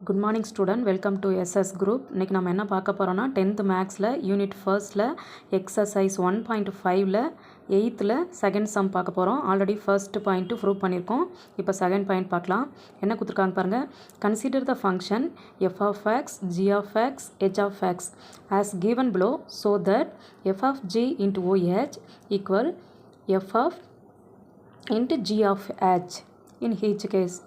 Good morning student, welcome to SS group. இன்றைக்கி நம்ம என்ன பார்க்க போகிறோன்னா 10th மேக்ஸில் யூனிட் ஃபர்ஸ்ட்டில் எக்ஸசைஸ் 1.5ல் 8th செகண்ட் சம் பார்க்க போகிறோம். ஆல்ரெடி ஃபர்ஸ்ட் பாயிண்ட்டு ப்ரூவ் பண்ணியிருக்கோம். இப்போ செகண்ட் பாயிண்ட் பார்க்கலாம். என்ன கொடுத்துருக்காங்க பாருங்கள். Consider the function f of x, g of x, h of x as given below so that f of g into o h equal f of into g of h in each case.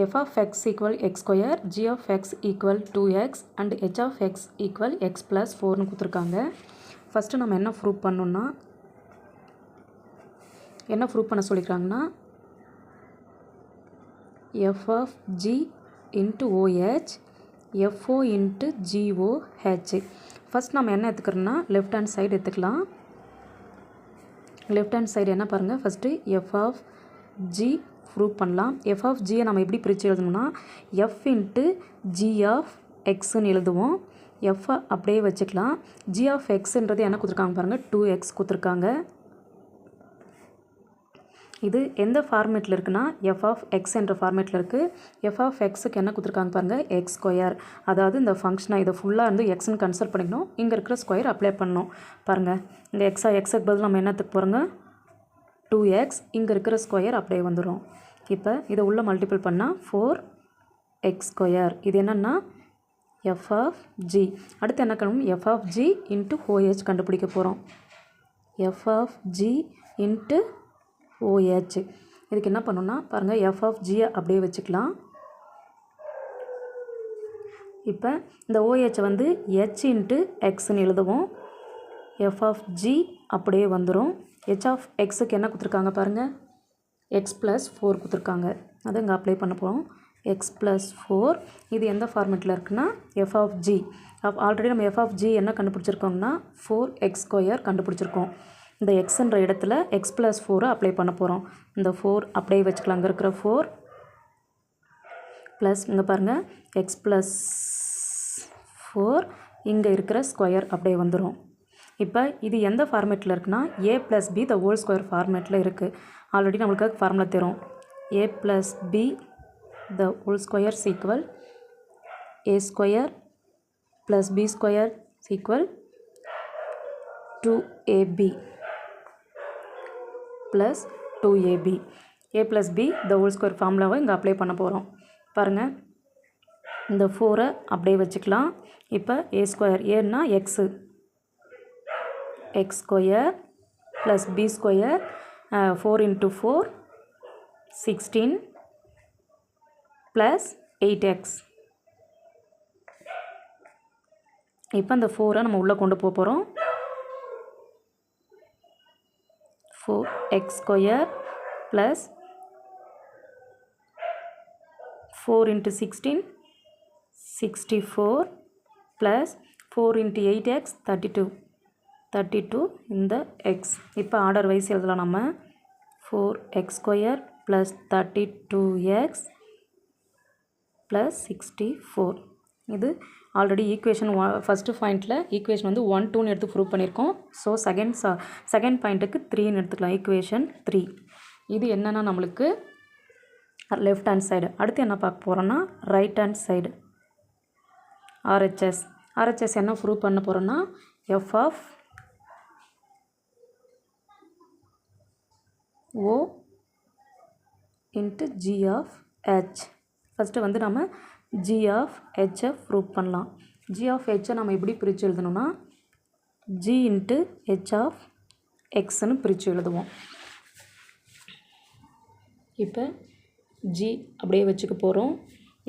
f of x equal x square, g of x equal 2x and h of x equal x plus 4 னு கொடுத்துருக்காங்க. First நம்ம என்ன prove பண்ணணும்னா, என்ன prove பண்ண சொல்லிக்கிறாங்கன்னா f of g into OH FO into GOH. First நம்ம என்ன எடுத்துக்கிறோன்னா left hand side எடுத்துக்கலாம். லெஃப்ட் ஹேண்ட் சைடு என்ன பாருங்கள். First f of g prove பண்ணலாம். எஃப் ஆஃப் ஜியை நம்ம எப்படி பிரித்து எழுதணும்னா எஃப் இன்ட்டு ஜி ஆஃப் எக்ஸ்ன்னு எழுதுவோம். எஃப்ஐ அப்படியே வச்சுக்கலாம். ஜி ஆஃப் எக்ஸுன்றது என்ன கொடுத்துருக்காங்க பாருங்கள், 2x கொடுத்துருக்காங்க. இது எந்த ஃபார்மேட்டில் இருக்குன்னா எஃப் ஆஃப் எக்ஸ் என்ற ஃபார்மேட்டில் இருக்குது. எஃப் ஆஃப் எக்ஸுக்கு என்ன கொடுத்துருக்காங்க பாருங்கள், எக்ஸ் ஸ்கொயர். அதாவது இந்த ஃபங்க்ஷனை இதை ஃபுல்லாக வந்து எக்ஸ்ன்னு கன்சிடர் பண்ணிக்கணும். இங்கே இருக்கிற ஸ்கொயர் அப்ளை பண்ணணும். பாருங்கள், இந்த எக்ஸுக்கு பதில் நம்ம என்னத்துக்கு போகிறோங்க 2x, இங்கே இருக்கிற ஸ்கொயர் அப்படியே வந்துடும். இப்போ இதை உள்ளே மல்டிபிள் பண்ணால் 4x ஸ்கொயர். இது என்னென்னா எஃப் ஆஃப் ஜி. அடுத்து என்ன கணும், f of g into OH கண்டுபிடிக்க போகிறோம். F of g into OH. இதுக்கு என்ன பண்ணணும்னா பாருங்கள், எஃப் ஆஃப் ஜியை அப்படியே வச்சுக்கலாம். இப்போ இந்த OH வந்து h இன்ட்டு எக்ஸ்ன்னு எழுதுவோம். எஃப் ஆஃப் ஜி அப்படியே வந்துடும். ஹெச் ஆஃப் எக்ஸுக்கு என்ன கொடுத்துருக்காங்க பாருங்கள், எக்ஸ் ப்ளஸ் 4 கொடுத்துருக்காங்க. அதை இங்கே அப்ளை பண்ண போகிறோம். எக்ஸ் ப்ளஸ் 4 இது எந்த ஃபார்மேட்டில் இருக்குன்னா எஃப் ஆஃப் ஜி. ஆல்ரெடி நம்ம எஃப் ஆஃப் ஜி என்ன கண்டுபிடிச்சிருக்கோம்னா 4x ஸ்கொயர் கண்டுபிடிச்சிருக்கோம். இந்த எக்ஸுன்ற இடத்துல எக்ஸ் ப்ளஸ் 4 அப்ளை பண்ண போகிறோம். இந்த 4 அப்படியே வச்சுக்கலாம். அங்கே இருக்கிற 4 ப்ளஸ் இங்கே பாருங்கள் எக்ஸ் ப்ளஸ் 4, இங்கே இருக்கிற ஸ்கொயர் அப்படியே வந்துடும். இப்போ இது எந்த ஃபார்மேட்டில் இருக்குன்னா a + b the whole square ஃபார்மேட்டில் இருக்குது. ஆல்ரெடி நம்மளுக்கு ஃபார்முலா தரும். a + b the whole square equal a square plus b square equal 2ab plus 2ab. a + b the whole square ஃபார்முலாவை இங்கே அப்ளை பண்ண போகிறோம். பாருங்கள், இந்த 4 அப்படியே வச்சுக்கலாம். இப்போ a ஸ்கொயர், ஏன்னா x, x square plus b square 4 into 4 16 plus 8x. இப்போ இந்த 4 நம்ம உள்ளே கொண்டு போக போகிறோம். 4x square plus 4 into 16 64 plus 4 into 8x 32 இந்த x. இப்போ ஆர்டர் வைஸ் எழுதலாம். நம்ம 4x square plus 32x plus 64. இது ஆல்ரெடி ஈக்குவேஷன் ஃபஸ்ட்டு பாயிண்ட்டில் ஈக்குவேஷன் வந்து 1 2ன்னு எடுத்து ப்ரூவ் பண்ணியிருக்கோம். ஸோ செகண்ட் பாயிண்ட்டுக்கு 3ன்னு எடுத்துக்கலாம். ஈக்குவேஷன் 3. இது என்னென்னா நம்மளுக்கு லெஃப்ட் ஹேண்ட் சைடு. அடுத்து என்ன பார்க்க போகிறோன்னா ரைட் ஹேண்ட் சைடு. ஆர்ஹெச்எஸ் என்ன ப்ரூவ் பண்ண போகிறோன்னா f of O into g of h. First வந்து நம்ம ஜி ஆஃப் ஹெச்சை ப்ரூவ் பண்ணலாம். ஜி ஆஃப் ஹெச்சை நம்ம எப்படி பிரித்து எழுதணும்னா ஜி இன்ட்டு ஹெச் ஆஃப் எக்ஸ்ன்னு பிரித்து எழுதுவோம். இப்போ ஜி அப்படியே வச்சுக்க போகிறோம்.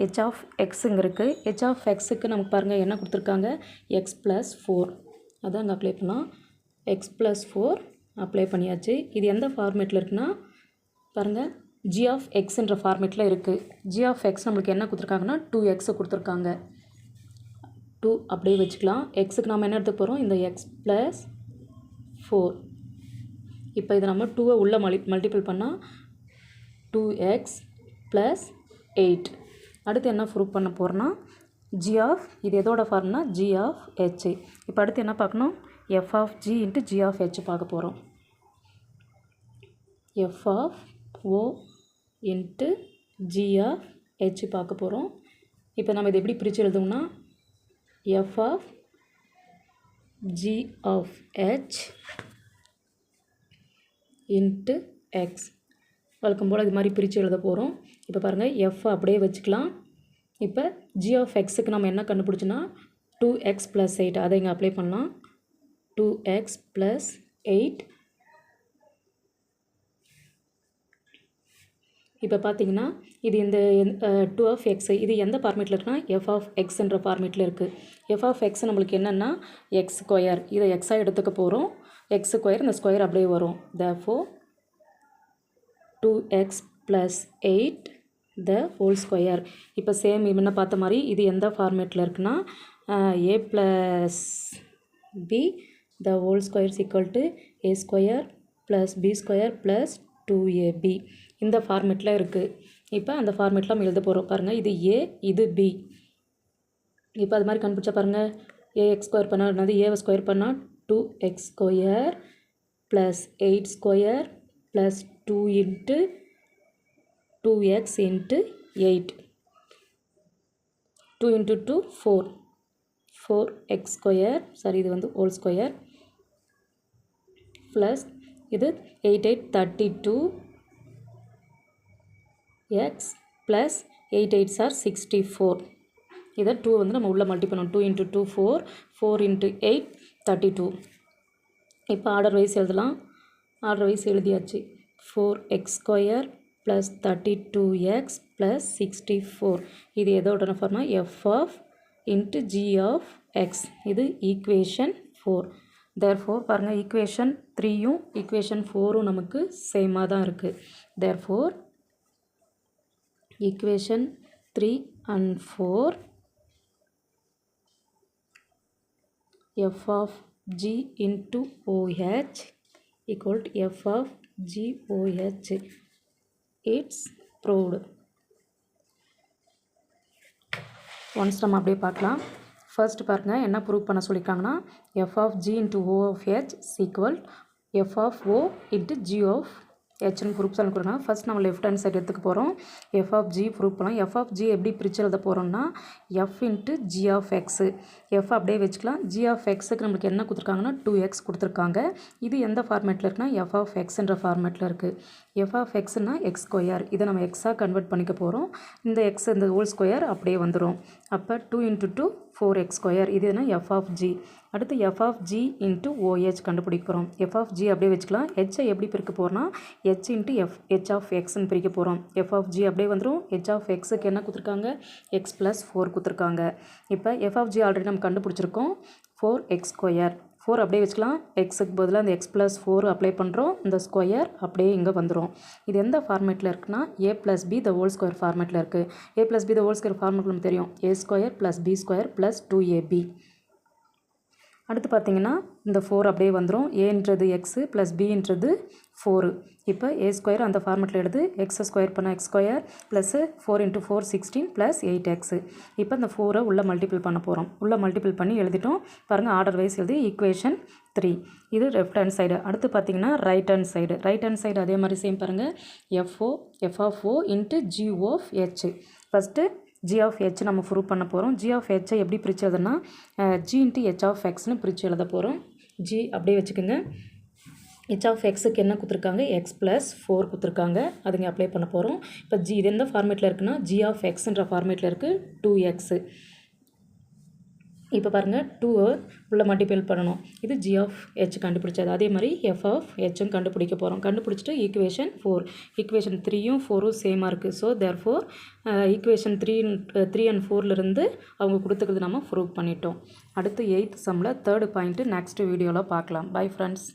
ஹெச் ஆஃப் எக்ஸுங்க இருக்குது. ஹெச் ஆஃப் எக்ஸுக்கு நமக்கு பாருங்கள் என்ன கொடுத்துருக்காங்க, எக்ஸ் ப்ளஸ் 4. அதை அங்கே அப்ளை பண்ணலாம். எக்ஸ் ப்ளஸ் 4 அப்ளை பண்ணியாச்சு. இது எந்த ஃபார்மேட்டில் இருக்குன்னா பாருங்கள், ஜி ஆஃப் எக்ஸுன்ற ஃபார்மேட்டில் இருக்குது. ஜி ஆஃப் எக்ஸ் நம்மளுக்கு என்ன கொடுத்துருக்காங்கன்னா 2x கொடுத்துருக்காங்க. 2 அப்படியே வச்சுக்கலாம். எக்ஸுக்கு நம்ம என்ன எடுத்துக்க போகிறோம், இந்த எக்ஸ் ப்ளஸ் 4. இப்போ இதை நம்ம 2வை உள்ளே மல்டிபிள் பண்ணால் 2x ப்ளஸ் 8. அடுத்து என்ன ப்ரூவ் பண்ண போகிறோன்னா ஜி ஆஃப், இது எதோட ஃபார்ம்னா ஜி ஆஃப் ஹெச். இப்போ அடுத்து என்ன பார்க்கணும், f of g into g of h பார்க்க போகிறோம். F of o into g of h பார்க்க போகிறோம். இப்போ நம்ம இதை எப்படி பிரித்து எழுதுவோம்னா f of g of h into x வழக்கம் போல் இது மாதிரி பிரித்து எழுத போகிறோம். இப்போ பாருங்கள் எஃப் அப்படியே வச்சுக்கலாம். இப்போ ஜி ஆஃப் எக்ஸுக்கு நம்ம என்ன கண்டுபிடிச்சோன்னா 2x + 8 அதை இங்கே அப்ளை பண்ணலாம். 2x + 8. இப்போ பார்த்தீங்கன்னா இது இந்த 2 ஆஃப் எக்ஸ் இது எந்த ஃபார்மேட்டில் இருக்குன்னா எஃப் ஆஃப் எக்ஸ்ன்ற ஃபார்மேட்டில் இருக்குது. எஃப் ஆஃப் எக்ஸ் நம்மளுக்கு என்னென்னா எக்ஸ் ஸ்கொயர், இதை எக்ஸாக எடுத்துக்க போகிறோம். எக்ஸ் ஸ்கொயர் இந்த ஸ்கொயர் அப்படியே வரும். therefore 2x + 8 the whole square. இப்போ சேம் முன்ன பார்த்த மாதிரி இது எந்த ஃபார்மேட்டில் இருக்குன்னா a + b the whole square is equal to a square + b square + 2ab இந்த ஃபார்மேட்டில் இருக்குது. இப்போ அந்த ஃபார்மேட்டில் நம்ம எழுத போகிறோம். பாருங்கள் இது a இது b. இப்போ அது மாதிரி கண்டுபிடிச்சா பாருங்கள் ax ஸ்கொயர் பண்ணால் என்னது ஏவை ஸ்கொயர் பண்ணால் 2x square + 8 square + 2 × 2x × 8 2 × 2 4 4x square sorry இது வந்து ஹோல் ஸ்கொயர் ப்ளஸ் இது 8 8 32 x ப்ளஸ் 8 8s are 64. இதை 2 வந்து நம்ம உள்ளே மல்டி பண்ணணும். 2 × 2 4 4 × 8 32. இப்போ ஆர்டர் வைஸ் எழுதலாம். ஆர்டர் வைஸ் எழுதியாச்சு. 4x square plus 32x plus 64. இது எதோட ஃபார்மா f of into g of x. இது ஈக்குவேஷன் 4. therefore பாருங்கள் ஈக்குவேஷன் 3யும் ஈக்குவேஷன் 4ம் நமக்கு சேமாக தான் இருக்குது. therefore equation 3 and 4 f of g into OH equal to f of g OH. It's proved. Once நம்ம அப்படியே பார்க்கலாம். ஃபர்ஸ்ட் பாருங்கள் என்ன ப்ரூவ் பண்ண சொல்லியிருக்காங்கன்னா f of g into O of H is equal f of O into g of ஹெச்னு proof சொல்லி கொடுக்கணும். ஃபர்ஸ்ட் நம்ம லெஃப்ட் ஹேண்ட் சைடு எடுத்துக்க போகிறோம். எஃப் ஆஃப் ஜி ப்ரூஃப் பண்ணலாம். எஃப் ஆஃப் ஜி எப்படி பிரித்து எழுத போகிறோம்னா f into g of x. F அப்படியே வச்சுக்கலாம். ஜி ஆஃப் எக்ஸுக்கு நம்மளுக்கு என்ன கொடுத்துருக்காங்கன்னா 2x கொடுத்துருக்காங்க. இது எந்த ஃபார்மேட்டில் இருக்குன்னா எஃப் ஆஃப் எக்ஸ்ன்ற ஃபார்மேட்டில் இருக்குது. எஃப் ஆஃப் எக்ஸ்னா எக்ஸ் ஸ்கொயர், இதை நம்ம எக்ஸாக கன்வெர்ட் பண்ணிக்க போகிறோம். இந்த எக்ஸ் இந்த ஹோல் ஸ்கொயர் அப்படியே வந்துடும். அப்போ 2 × 2 4x ஸ்கொயர், இதுனா எஃப் ஆஃப் ஜி. அடுத்து f of g into o h கண்டுபிடிக்க போகிறோம். எஃப் ஆஃப் ஜி அப்படியே வச்சுக்கலாம். ஹெச்சை எப்படி பிரிக்க போகிறோம்னா ஹெச் இன்ட்டு ஹெச் ஆஃப் எக்ஸ்ன்னு பிரிக்க போகிறோம். எஃப் ஆஃப் ஜி அப்படியே வந்துடும். ஹெச் ஆஃப் எக்ஸுக்கு என்ன கொடுத்துருக்காங்க x + 4 கொடுத்துருக்காங்க. இப்போ எஃப் ஆஃப் ஜி ஆல்ரெடி நம்ம கண்டுபிடிச்சிருக்கோம் 4x ஸ்கொயர். 4 அப்படியே வச்சுக்கலாம். எக்ஸுக்கு பதிலாக அந்த x + 4 அப்ளை பண்ணுறோம். இந்த ஸ்கொயர் அப்படியே இங்கே வந்துடும். இது எந்த ஃபார்மேட்டில் இருக்குன்னா a + b the whole square ஃபார்மேட்டில் இருக்குது. a + b the whole square ஃபார்மேட்டில் நமக்கு தெரியும் a square + b square + 2ab. அடுத்து பார்த்தீங்கன்னா இந்த 4 அப்படியே வந்துடும். ஏன்றது எக்ஸு ப்ளஸ் பின்றது 4. இப்போ ஏ ஸ்கொயர் அந்த ஃபார்மெட்டில் எடுத்து எக்ஸை ஸ்கொயர் பண்ணால் X square plus 4 × 4 16 plus 8x. இப்போ இந்த 4 உள்ளே மல்டிபிள் பண்ண போகிறோம். உள்ளே மல்டிபிள் பண்ணி எழுதிட்டோம். பாருங்கள் ஆர்டர் வைஸ் எழுதி ஈக்குவேஷன் 3. இது லெஃப்ட் ஹேண்ட் சைடு. அடுத்து பார்த்தீங்கன்னா right hand side. Right hand side அதே மாதிரி சேம் பாருங்கள் f of o into g of h. First g of h நம்ம ப்ரூவ் பண்ண போகிறோம். ஜி ஆஃப் ஹெச்சை எப்படி பிரித்து எழுதுனா ஜி இன்ட்டு ஹெச் ஆஃப் எக்ஸ்னு பிரித்து எழுத போகிறோம். ஜி அப்படியே வச்சுக்கோங்க. ஹெச் ஆஃப் எக்ஸுக்கு என்ன கொடுத்துருக்காங்க x + 4 கொடுத்துருக்காங்க. அதுங்க அப்ளை பண்ண போகிறோம். இப்போ ஜி இது எந்த ஃபார்மேட்டில் இருக்குன்னா ஜி ஆஃப் எக்ஸ்ன்ற ஃபார்மேட்டில் இருக்குது 2x. இப்போ பாருங்கள் 2 உள்ள மல்டிபிள் பண்ணணும். இது ஜி ஆஃப் ஹெச் கண்டுபிடிச்சது. அதே மாதிரி எஃப் ஆஃப் ஹெச்சும் கண்டுபிடிக்க போகிறோம். கண்டுபிடிச்சிட்டு ஈக்குவேஷன் 4. ஈக்குவேஷன் 3யும் 4ம் சேமாக இருக்குது. ஸோ தேர்ஃபோர் ஈக்குவேஷன் 3 and 4லேருந்து அவங்க கொடுத்துக்கிறது நம்ம ப்ரூவ் பண்ணிட்டோம். அடுத்து 8th சம்மில் 3rd பாயிண்ட்டு நெக்ஸ்ட் வீடியோவில் பார்க்கலாம். Bye friends.